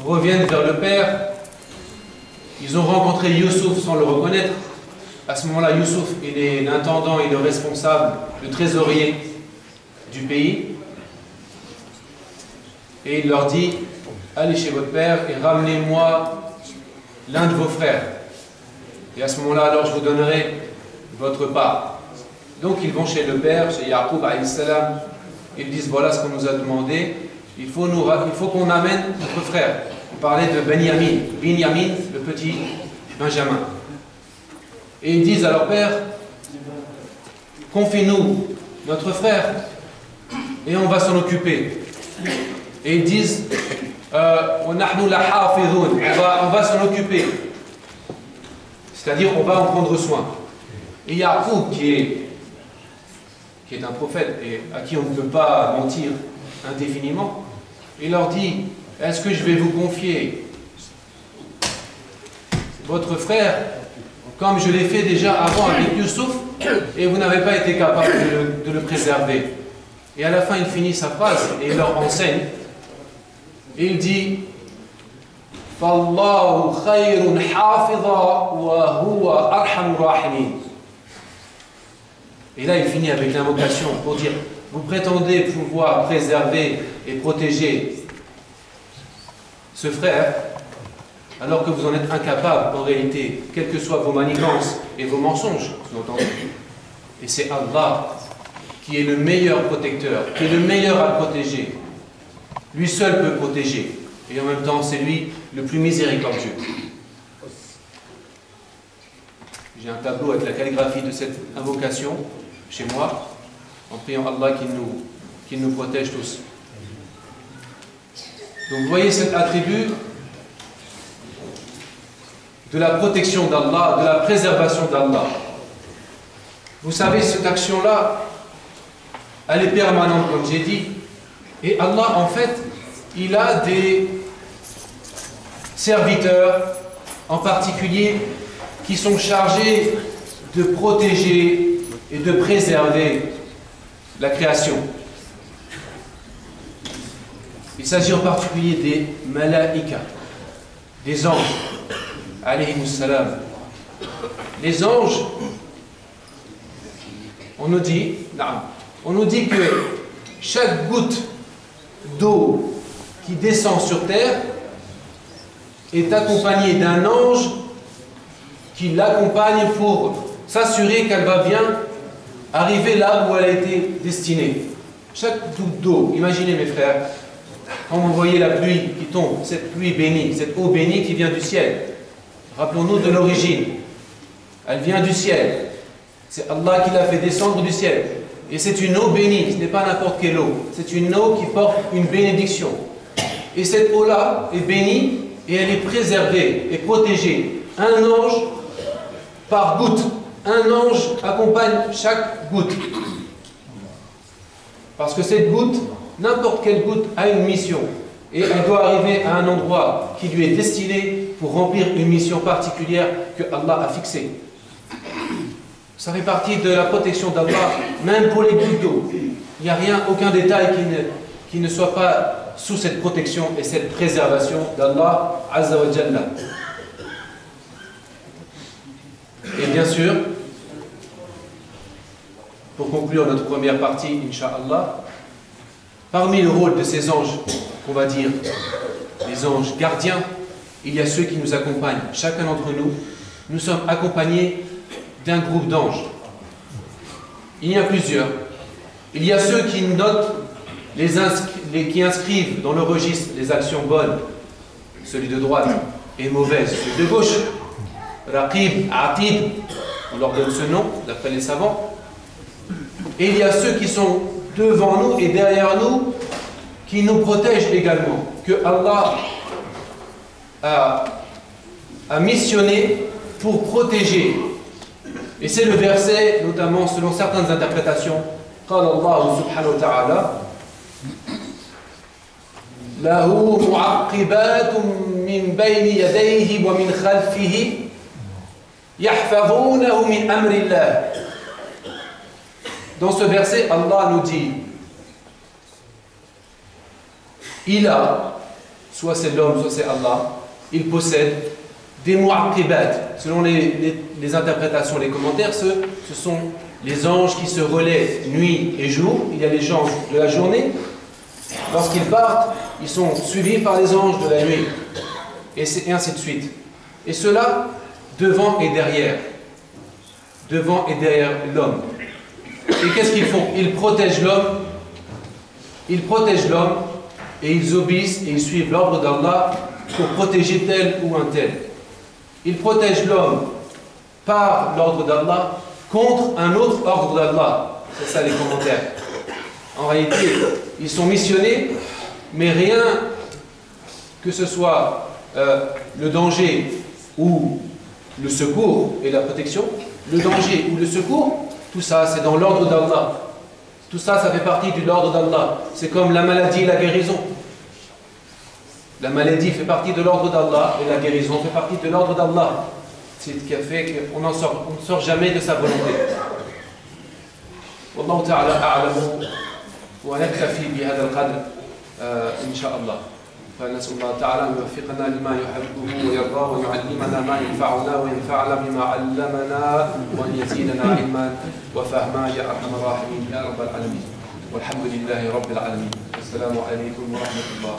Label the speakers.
Speaker 1: reviennent vers le père. Ils ont rencontré Youssouf sans le reconnaître. À ce moment-là, Youssouf, il est l'intendant, il est le responsable, le trésorier du pays. Et il leur dit, allez chez votre père et ramenez-moi l'un de vos frères. Et à ce moment-là, alors je vous donnerai votre part. Donc ils vont chez le père, chez Yaqub alayhi salam. Ils disent, voilà ce qu'on nous a demandé. Il faut qu'on amène notre frère. On parlait de Binyamin, le petit Benjamin. Et ils disent à leur père, confie-nous notre frère et on va s'en occuper. Et ils disent, on va s'en occuper. C'est-à-dire, on va en prendre soin. Et Yaqub, qui est un prophète et à qui on ne peut pas mentir indéfiniment, il leur dit, est-ce que je vais vous confier votre frère comme je l'ai fait déjà avant avec Youssouf et vous n'avez pas été capable de le préserver? Et à la fin, il finit sa phrase et il leur enseigne. Et il dit, Fallahu khayrun hafidha wa huwa arhamur rahimin. Et là, il finit avec l'invocation pour dire, vous prétendez pouvoir préserver et protéger ce frère, alors que vous en êtes incapable en réalité, quelles que soient vos manigances et vos mensonges, sous-entendu. Et c'est Allah qui est le meilleur protecteur, qui est le meilleur à protéger. Lui seul peut protéger. Et en même temps, c'est lui le plus miséricordieux. J'ai un tableau avec la calligraphie de cette invocation chez moi, en priant Allah qu'il nous protège tous. Donc vous voyez cet attribut de la protection d'Allah, de la préservation d'Allah. Vous savez, cette action-là, elle est permanente, comme j'ai dit. Et Allah, en fait, il a des serviteurs, en particulier, qui sont chargés de protéger et de préserver la création. Il s'agit en particulier des malaïka, des anges, alayhimus salam. Les anges, on nous dit que chaque goutte d'eau qui descend sur terre est accompagnée d'un ange qui l'accompagne pour s'assurer qu'elle va bien arriver là où elle a été destinée. Chaque goutte d'eau, imaginez mes frères, quand vous voyez la pluie qui tombe, cette pluie bénie, cette eau bénie qui vient du ciel, rappelons-nous de l'origine, elle vient du ciel, c'est Allah qui l'a fait descendre du ciel, et c'est une eau bénie, ce n'est pas n'importe quelle eau, c'est une eau qui porte une bénédiction, et cette eau-là est bénie, et elle est préservée et protégée, un ange par goutte, un ange accompagne chaque goutte, parce que cette goutte, n'importe quelle goutte a une mission et elle doit arriver à un endroit qui lui est destiné pour remplir une mission particulière que Allah a fixée. Ça fait partie de la protection d'Allah, même pour les gouttes d'eau. Il n'y a rien, aucun détail qui ne soit pas sous cette protection et cette préservation d'Allah Azza wa Jalla. Et bien sûr, pour conclure notre première partie, Inch'Allah, parmi le rôle de ces anges, on va dire, les anges gardiens, il y a ceux qui nous accompagnent. Chacun d'entre nous, nous sommes accompagnés d'un groupe d'anges. Il y en a plusieurs. Il y a ceux qui notent, qui inscrivent dans le registre les actions bonnes, celui de droite, et mauvaises, celui de gauche. Raqib, Atid, on leur donne ce nom, d'après les savants. Et il y a ceux qui sont devant nous et derrière nous, qui nous protègent également, que Allah a missionné pour protéger. Et c'est le verset, notamment selon certaines interprétations, قال الله سبحانه وتعالى له معقبات من بين يديه ومن خلفه يحفظونه من أمر الله. Dans ce verset, Allah nous dit, il a soit c'est l'homme, soit c'est Allah, il possède des mu'aqibat. Selon les interprétations, les commentaires, ce sont les anges qui se relaient nuit et jour. Il y a les anges de la journée. Lorsqu'ils partent, ils sont suivis par les anges de la nuit. Et ainsi de suite. Et cela, devant et derrière. Devant et derrière l'homme. Et qu'est-ce qu'ils font? Ils protègent l'homme. Ils protègent l'homme et ils obéissent et ils suivent l'ordre d'Allah pour protéger tel ou un tel. Ils protègent l'homme par l'ordre d'Allah contre un autre ordre d'Allah. C'est ça les commentaires. En réalité, ils sont missionnés, mais rien que ce soit le danger ou le secours et la protection, le danger ou le secours, tout ça c'est dans l'ordre d'Allah. Tout ça, ça fait partie de l'ordre d'Allah. C'est comme la maladie et la guérison. La maladie fait partie de l'ordre d'Allah et la guérison fait partie de l'ordre d'Allah. C'est ce qui a fait qu'on ne sort jamais de sa volonté. Wallahu ta'ala a'lamu wa naktafi bi hadha al-qadr inshallah. فنسأل الله تعالى أن يوفقنا لما يحبه ويرضاه ويعلمنا ما ينفعنا وينفعنا بما علمنا وأن يزيدنا علما وفهما يا أرحم الراحمين يا رب العالمين والحمد لله رب العالمين والسلام عليكم ورحمة الله